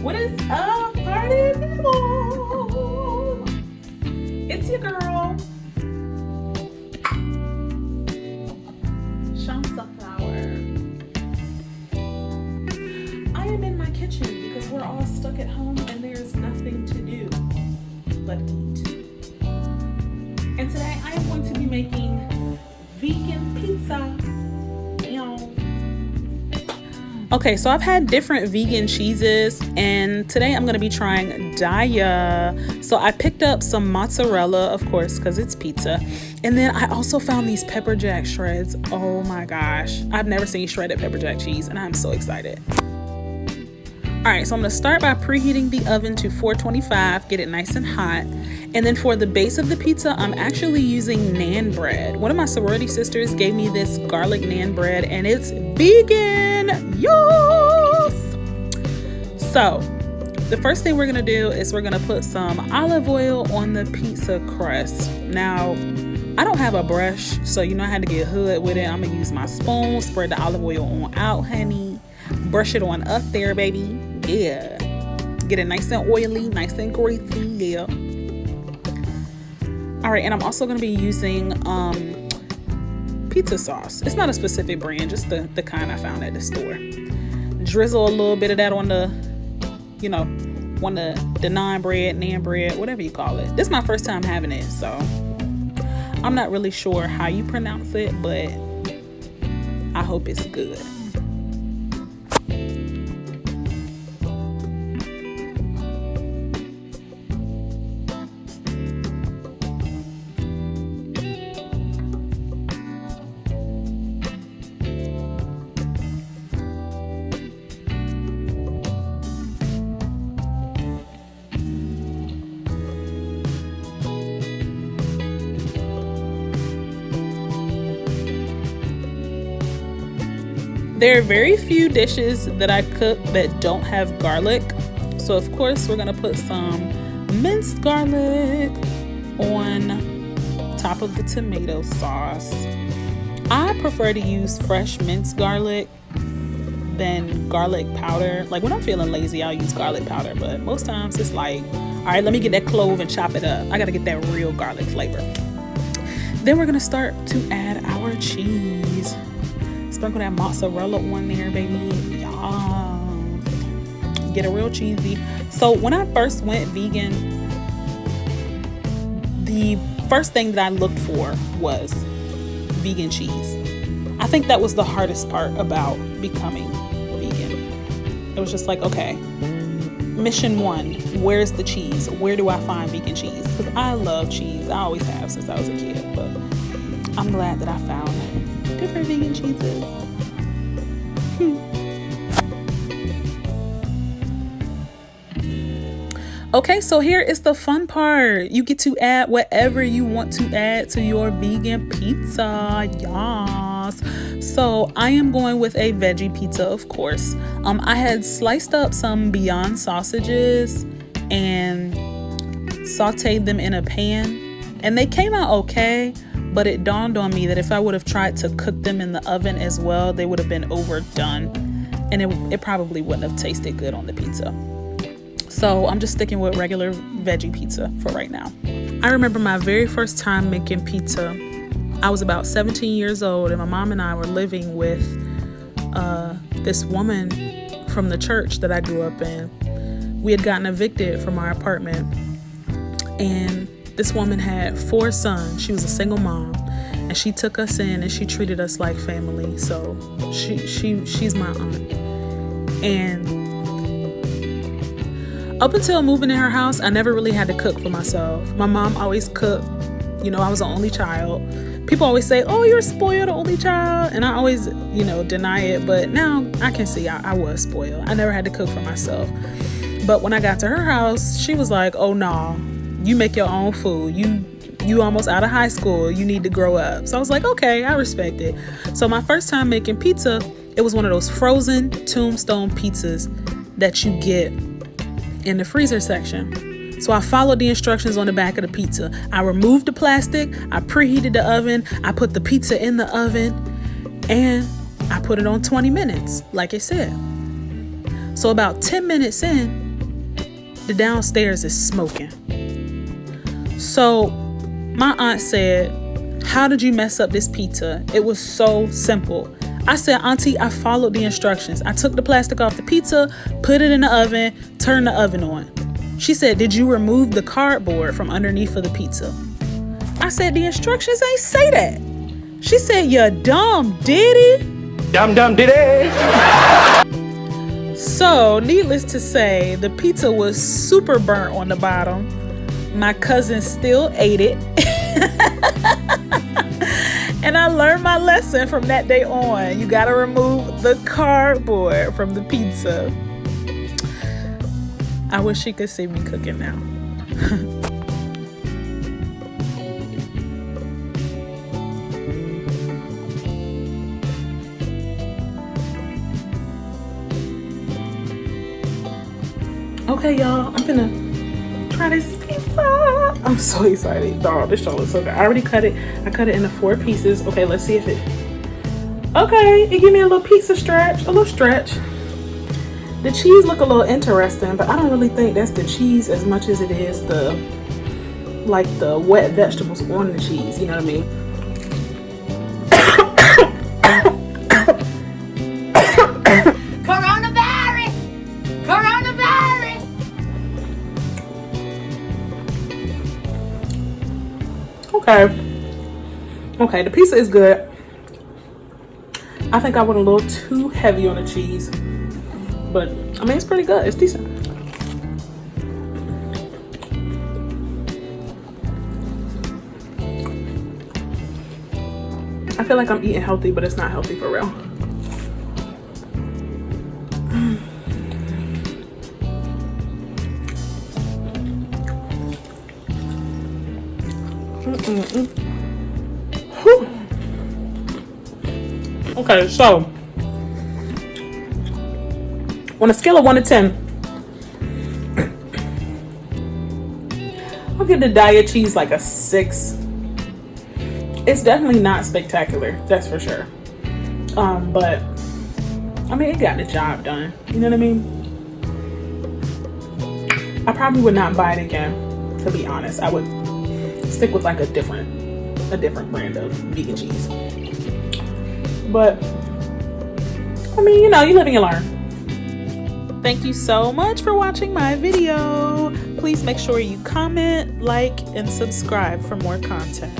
What is up, party people? It's your girl, Sunflower. I am in my kitchen because we're all stuck at home and there's nothing to do but eat. And today I am going to be making vegan pizza. Okay, so I've had different vegan cheeses, and today I'm going to be trying Daiya. So I picked up some mozzarella, of course, because it's pizza. And then I also found these pepper jack shreds. Oh my gosh. I've never seen shredded pepper jack cheese, and I'm so excited. All right, so I'm going to start by preheating the oven to 425, get it nice and hot. And then for the base of the pizza, I'm actually using naan bread. One of my sorority sisters gave me this garlic naan bread, and it's vegan. Yes! So the first thing we're gonna do is we're gonna put some olive oil on the pizza crust. Now, I don't have a brush, so you know I had to get hood with it. I'm gonna use my spoon, spread the olive oil on out, honey. Brush it on up there, baby. Yeah. Get it nice and oily, nice and greasy, yeah. All right, and I'm also gonna be using pizza sauce. It's not a specific brand, just the kind I found at the store. Drizzle a little bit of that on the, you know, on the naan bread, whatever you call it. This is my first time having it, so I'm not really sure how you pronounce it, but I hope it's good. There are very few dishes that I cook that don't have garlic. So of course we're gonna put some minced garlic on top of the tomato sauce. I prefer to use fresh minced garlic than garlic powder. Like when I'm feeling lazy, I'll use garlic powder, but most times it's like, all right, let me get that clove and chop it up. I gotta get that real garlic flavor. Then we're gonna start to add our cheese. Sprinkle that mozzarella on there, baby. Yes. Get it real cheesy. So when I first went vegan, the first thing that I looked for was vegan cheese. I think that was the hardest part about becoming vegan. It was just like, okay, mission one, where's the cheese? Where do I find vegan cheese? Because I love cheese. I always have since I was a kid, but I'm glad that I found different vegan cheeses. Okay, so here is the fun part. You get to add whatever you want to add to your vegan pizza. Yes. So I am going with a veggie pizza, of course. I had sliced up some Beyond sausages and sauteed them in a pan, and they came out okay. But it dawned on me that if I would have tried to cook them in the oven as well, they would have been overdone, and it probably wouldn't have tasted good on the pizza. So I'm just sticking with regular veggie pizza for right now. I remember my very first time making pizza. I was about 17 years old, and my mom and I were living with this woman from the church that I grew up in. We had gotten evicted from our apartment, and this woman had 4 sons. She was a single mom, and she took us in and she treated us like family. So she's my aunt. And up until moving in her house, I never really had to cook for myself. My mom always cooked. You know, I was the only child. People always say, oh, you're spoiled, only child. And I always, deny it. But now I can see I was spoiled. I never had to cook for myself. But when I got to her house, she was like, oh, no. You make your own food. You almost out of high school. You need to grow up. So I was like, okay, I respect it. So my first time making pizza, it was one of those frozen Tombstone pizzas that you get in the freezer section. So I followed the instructions on the back of the pizza. I removed the plastic. I preheated the oven. I put the pizza in the oven, and I put it on 20 minutes, like it said. So about 10 minutes in, The downstairs is smoking. So my aunt said, how did you mess up this pizza? It was so simple. I said, Auntie, I followed the instructions. I took the plastic off the pizza, put it in the oven, turned the oven on. She said, did you remove the cardboard from underneath of the pizza? I said, the instructions ain't say that. She said, you dumb diddy. Dumb diddy. So, needless to say, the pizza was super burnt on the bottom. My cousin still ate it. And I learned my lesson from that day on. You gotta remove the cardboard from the pizza. I wish she could see me cooking now. Okay, y'all, I'm gonna try this pizza. I'm so excited. Dog, this show looks so good. I already cut it. I cut it into 4 pieces. Okay, let's see if it... Okay, it gave me a little pizza stretch. A little stretch. The cheese look a little interesting, but I don't really think that's the cheese as much as it is the... like the wet vegetables on the cheese. You know what I mean? Okay, the pizza is good. I think I went a little too heavy on the cheese, but I mean, it's pretty good. It's decent. I feel like I'm eating healthy, but it's not healthy for real. Okay, so on a scale of 1 to 10, I'll give the Daiya cheese like a 6. It's definitely not spectacular, that's for sure. But I mean, it got the job done. You know what I mean? I probably would not buy it again, to be honest. I would stick with like a different brand of vegan cheese. But I mean, you know, you live and you learn. Thank you so much for watching my video. Please make sure you comment, like, and subscribe for more content.